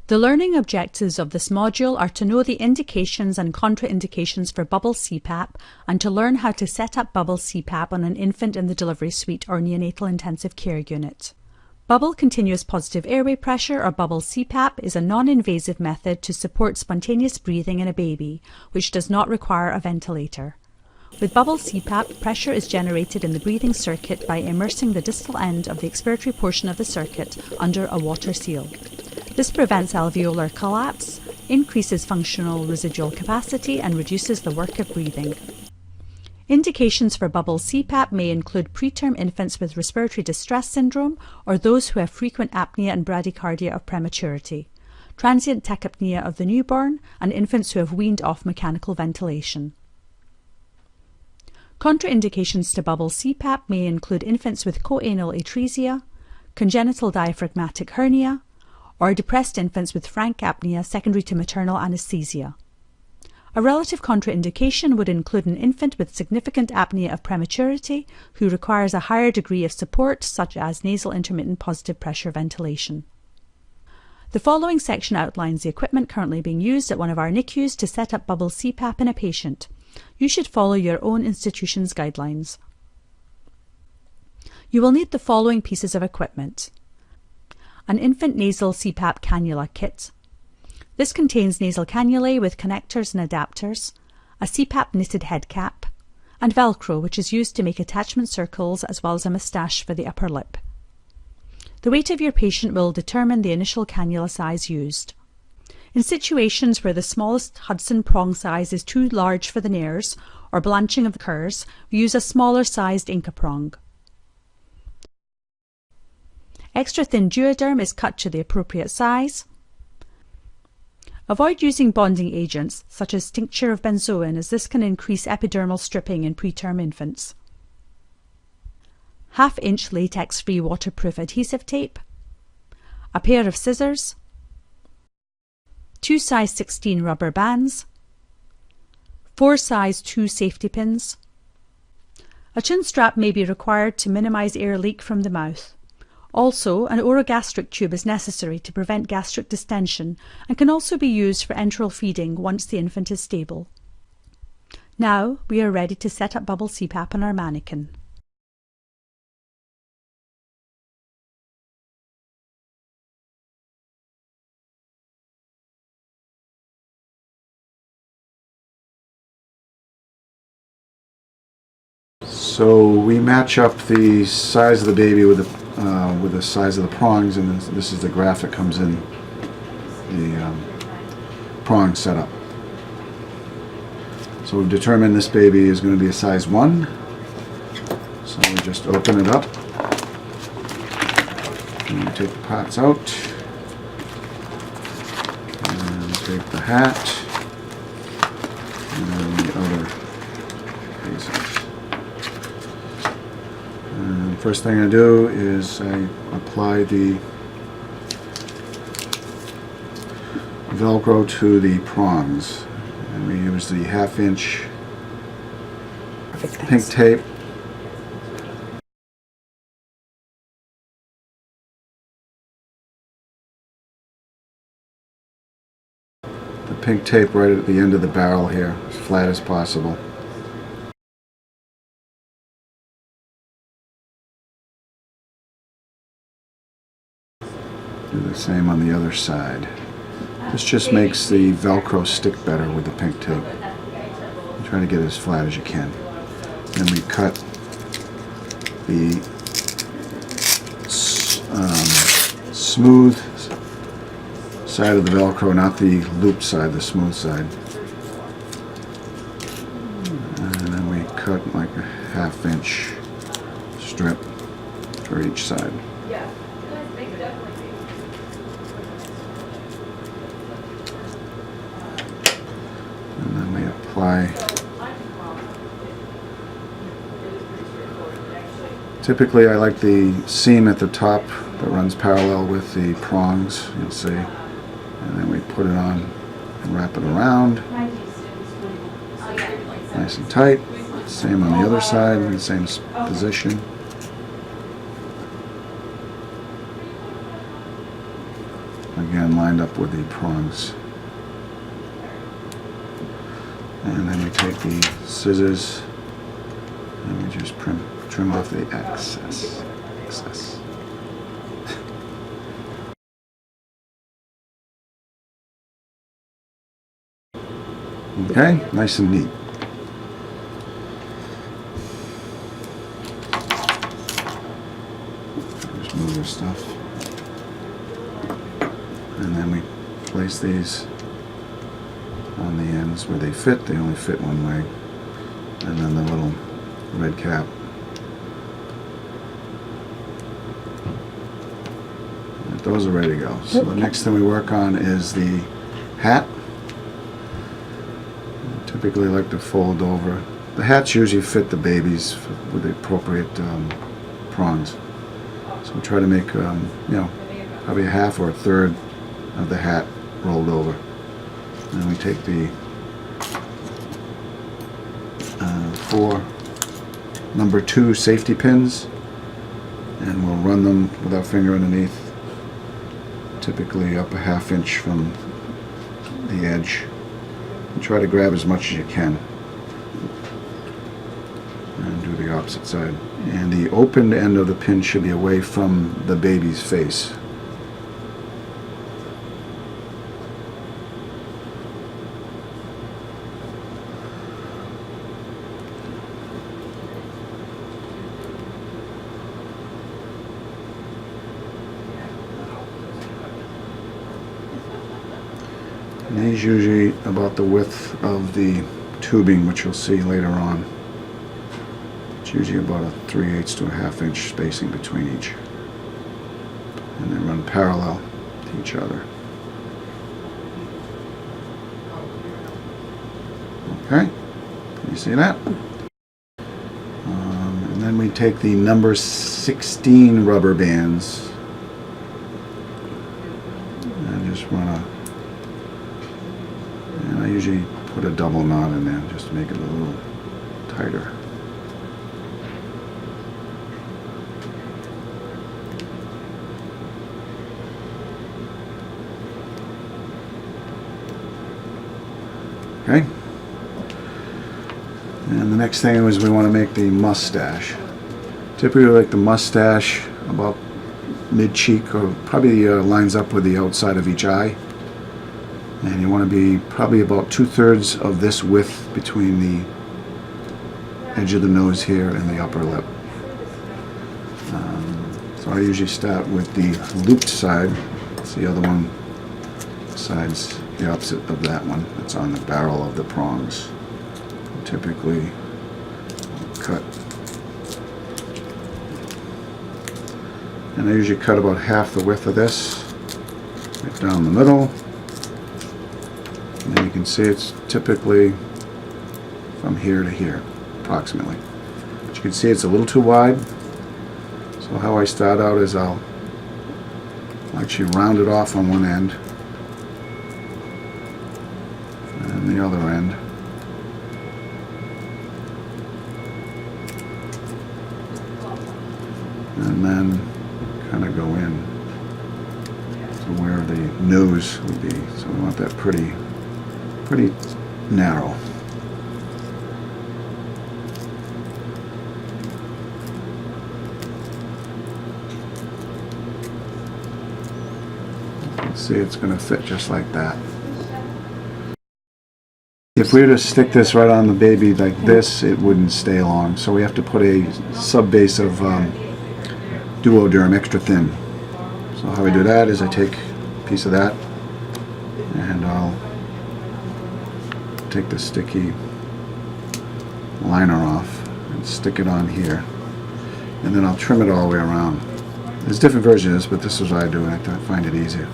The learning objectives of this module are to know the indications and contraindications for bubble CPAP and to learn how to set up bubble CPAP on an infant in the delivery suite or neonatal intensive care unit. Bubble continuous positive airway pressure, or bubble CPAP, is a non-invasive method to support spontaneous breathing in a baby, which does not require a ventilator. With bubble CPAP, pressure is generated in the breathing circuit by immersing the distal end of the expiratory portion of the circuit under a water seal. This prevents alveolar collapse, increases functional residual capacity, and reduces the work of breathing. Indications for bubble CPAP may include preterm infants with respiratory distress syndrome or those who have frequent apnea and bradycardia of prematurity, transient tachypnea of the newborn, and infants who have weaned off mechanical ventilation. Contraindications to bubble CPAP may include infants with choanal atresia, congenital diaphragmatic hernia, or depressed infants with frank apnea secondary to maternal anesthesia. A relative contraindication would include an infant with significant apnea of prematurity who requires a higher degree of support, such as nasal intermittent positive pressure ventilation. The following section outlines the equipment currently being used at one of our NICUs to set up bubble CPAP in a patient. You should follow your own institution's guidelines. You will need the following pieces of equipment: an infant nasal CPAP cannula kit. This contains nasal cannulae with connectors and adapters, a CPAP knitted head cap, and Velcro, which is used to make attachment circles, as well as a moustache for the upper lip. The weight of your patient will determine the initial cannula size used. In situations where the smallest Hudson prong size is too large for the nares or blanching occurs, we use a smaller sized Inca prong. Extra thin duoderm is cut to the appropriate size. Avoid using bonding agents such as tincture of benzoin, as this can increase epidermal stripping in preterm infants. Half-inch latex-free waterproof adhesive tape, a pair of scissors, 2 size 16 rubber bands, 4 size 2 safety pins. A chin strap may be required to minimize air leak from the mouth. Also, an orogastric tube is necessary to prevent gastric distension and can also be used for enteral feeding once the infant is stable. Now we are ready to set up bubble CPAP on our mannequin. So we match up the size of the baby with the size of the prongs, and this is the graph that comes in the prong setup. So we've determined this baby is going to be a size 1. So we just open it up and we take the pots out and take the hat and then the other pieces. And first thing I do is I apply the Velcro to the prongs, and we use the 1/2 inch pink tape. The pink tape right at the end of the barrel here, as flat as possible. Do the same on the other side. This just makes the Velcro stick better with the pink tape. You try to get it as flat as you can. Then we cut the smooth side of the Velcro, not the loop side, the smooth side. And then we cut like a 1/2 inch strip for each side. And then we apply. Typically I like the seam at the top that runs parallel with the prongs, you'll see. And then we put it on and wrap it around. Nice and tight. Same on the other side, in the same position. again lined up with the prongs. And then we take the scissors and we just trim off the excess. Okay, nice and neat. Just move this stuff. And then we place these on the ends where they fit. They only fit one way. And then the little red cap. Those are ready to go. So the next thing we work on is the hat. I typically like to fold over. The hats usually fit the babies with the appropriate prongs. So we try to make, probably a half or a third of the hat rolled over. And we take the 4 number 2 safety pins and we'll run them with our finger underneath, typically up a 1/2 inch from the edge, and try to grab as much as you can and do the opposite side. And the opened end of the pin should be away from the baby's face. And these usually about the width of the tubing, which you'll see later on. It's usually about a 3/8 to a 1/2 inch spacing between each. And they run parallel to each other. Okay, you see that? And then we take the number 16 rubber bands and just run a, and I usually put a double knot in there just to make it a little tighter. Okay. And the next thing is we want to make the mustache. Typically like the mustache about mid-cheek, or probably lines up with the outside of each eye. And you want to be probably about 2/3 of this width between the edge of the nose here and the upper lip. So I usually start with the looped side. It's the other one side's the opposite of that one. It's on the barrel of the prongs. Typically cut, and I usually cut about half the width of this right down the middle, and then you can see it's typically from here to here approximately, but you can see it's a little too wide. So how I start out is I'll actually round it off on one end and the other end. And then kind of go in to where the nose would be. So we want that pretty narrow. See, it's going to fit just like that. If we were to stick this right on the baby like this, it wouldn't stay long. So we have to put a sub base of duoderm, extra thin. So how I do that is I take a piece of that and I'll take the sticky liner off and stick it on here, and then I'll trim it all the way around. There's different versions, but this is what I do, and I find it easier.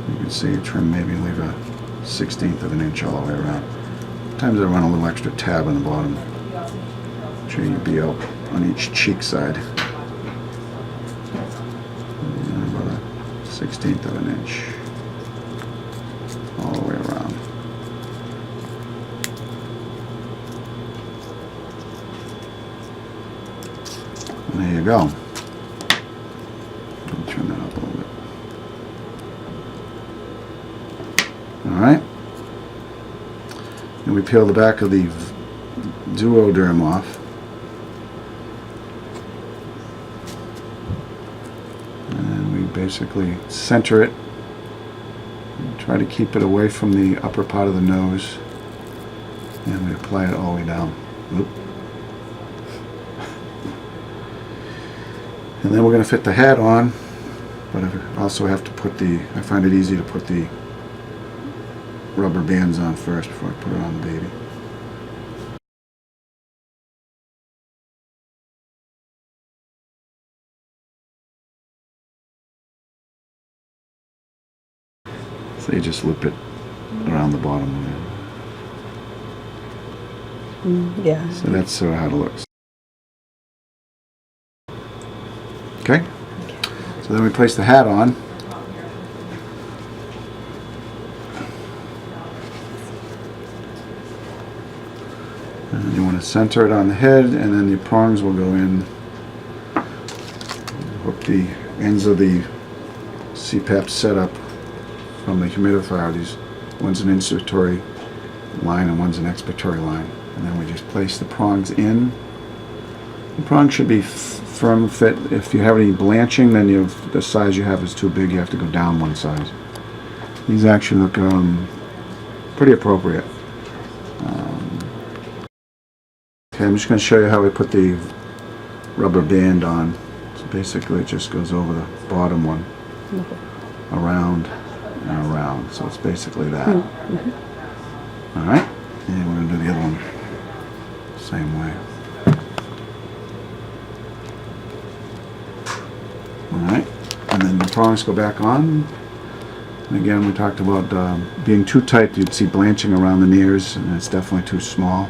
You can see trim, maybe leave a 1/16 of an inch all the way around. Sometimes I run a little extra tab on the bottom. Make sure you be out on each cheek side. And about a 1/16 of an inch all the way around. And there you go. I'll turn that up a little bit. And we peel the back of the duoderm off. And we basically center it. Try to keep it away from the upper part of the nose. And we apply it all the way down. Oop. And then we're going to fit the hat on. But I also have to put I find it easy to put the rubber bands on first before I put it on the baby. So you just loop it around the bottom of it. Yeah. So that's sort of how it looks. Okay? So then we place the hat on. And you want to center it on the head, and then the prongs will go in. Hook the ends of the CPAP setup from the humidifier. One's an inspiratory line and one's an expiratory line. And then we just place the prongs in. The prongs should be firm fit. If you have any blanching, then the size you have is too big. You have to go down one size. These actually look pretty appropriate. Okay, I'm just going to show you how we put the rubber band on. So basically it just goes over the bottom one, around and around. So it's basically that. Alright, and we're going to do the other one same way. Alright, and then the prongs go back on. And again, we talked about being too tight. You'd see blanching around the ears, and it's definitely too small.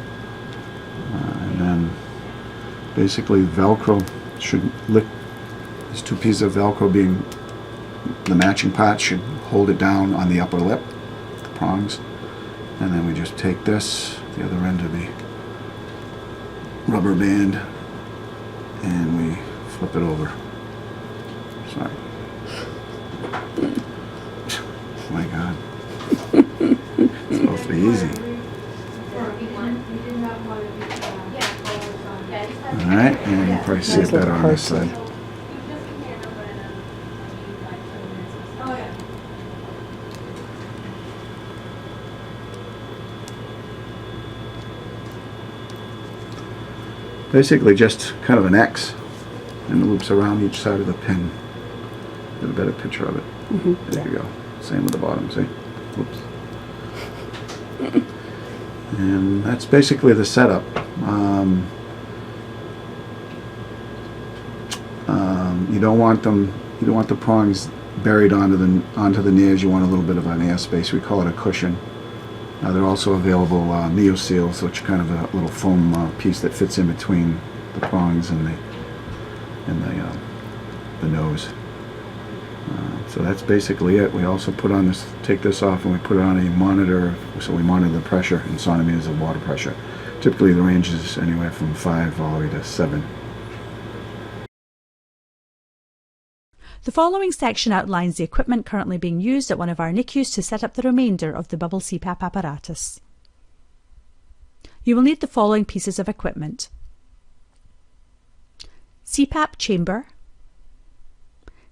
And then basically Velcro should lick. These two pieces of Velcro being the matching part should hold it down on the upper lip, the prongs. And then we just take this, the other end of the rubber band, and we flip it over. Sorry. Oh my God. It's supposed to be easy. Alright, and you can probably see it better on this side. Basically just kind of an X, and it loops around each side of the pin. Get a better picture of it. There you go. Same with the bottom, see? Whoops. And that's basically the setup. You don't want the prongs buried onto the nares. You want a little bit of an airspace. We call it a cushion. They're also available NeoSeals, which are kind of a little foam piece that fits in between the prongs and the nose. So that's basically it. We also take this off, and we put it on a monitor, so we monitor the pressure in centimeters of water pressure. Typically the range is anywhere from 5 all the way to 7. The following section outlines the equipment currently being used at one of our NICUs to set up the remainder of the bubble CPAP apparatus. You will need the following pieces of equipment: CPAP chamber,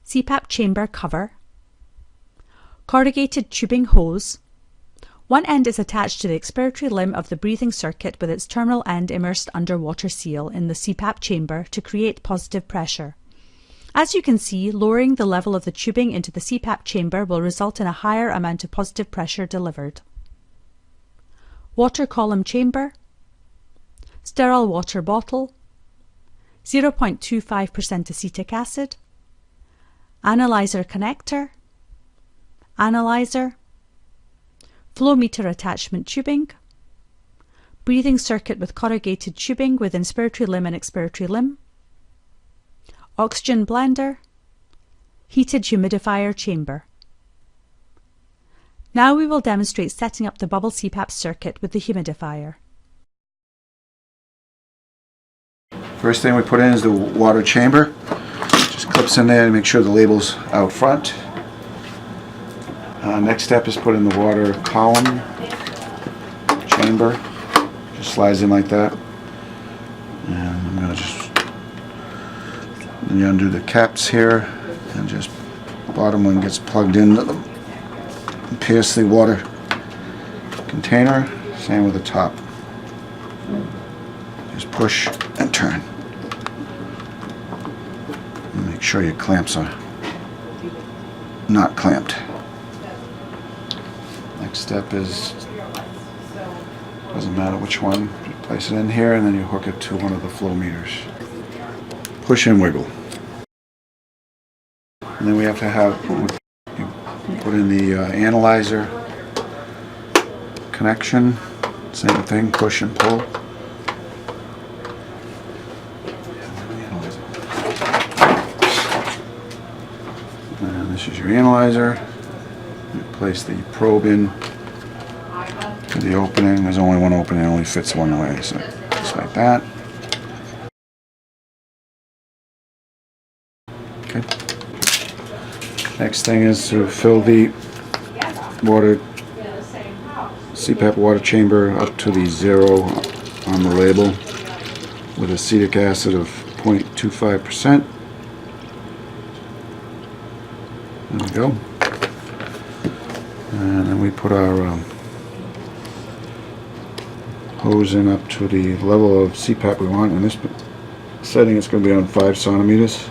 CPAP chamber cover, corrugated tubing hose. One end is attached to the expiratory limb of the breathing circuit with its terminal end immersed under water seal in the CPAP chamber to create positive pressure. As you can see, lowering the level of the tubing into the CPAP chamber will result in a higher amount of positive pressure delivered. Water column chamber, sterile water bottle, 0.25% acetic acid, analyzer connector, analyzer, flow meter attachment tubing, breathing circuit with corrugated tubing with inspiratory limb and expiratory limb, oxygen blender, heated humidifier chamber. Now we will demonstrate setting up the bubble CPAP circuit with the humidifier. First thing we put in is the water chamber. Just clips in there to make sure the label's out front. Next step is put in the water column chamber. Just slides in like that. And I'm going to just, then you undo the caps here, and just bottom one gets plugged into them. Pierce the water container. Same with the top. Just push and turn. And make sure your clamps are not clamped. Next step is, doesn't matter which one, you place it in here and then you hook it to one of the flow meters. Push and wiggle. And then we have to have, you put in the analyzer connection, same thing, push and pull. And this is your analyzer. You place the probe in to the opening. There's only one opening, it only fits one way, so just like that. Okay. Next thing is to fill the water, CPAP water chamber up to the 0 on the label with acetic acid of 0.25%. There we go. And then we put our hose in up to the level of CPAP we want. In this setting, it's going to be on 5 centimeters.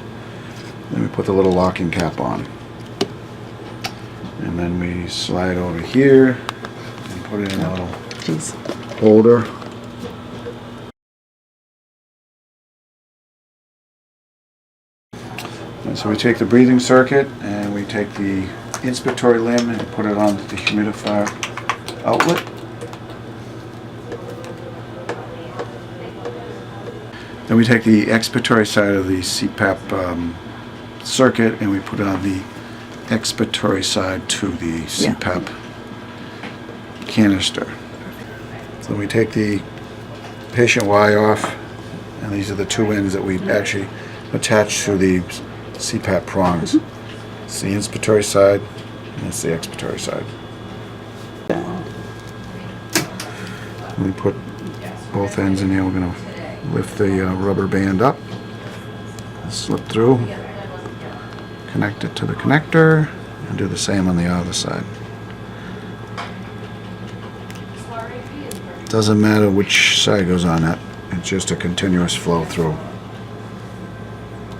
Then we put the little locking cap on. And then we slide over here and put it in a little holder. And so we take the breathing circuit and we take the inspiratory limb and put it on the humidifier outlet. Then we take the expiratory side of the CPAP circuit and we put it on the expiratory side to the CPAP canister. So we take the patient Y off, and these are the 2 ends that we actually attach to the CPAP prongs. It's the inspiratory side and it's the expiratory side. We put both ends in here. We're going to lift the rubber band up, slip through, connect it to the connector, and do the same on the other side. Doesn't matter which side goes on that, it's just a continuous flow through.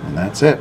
And that's it.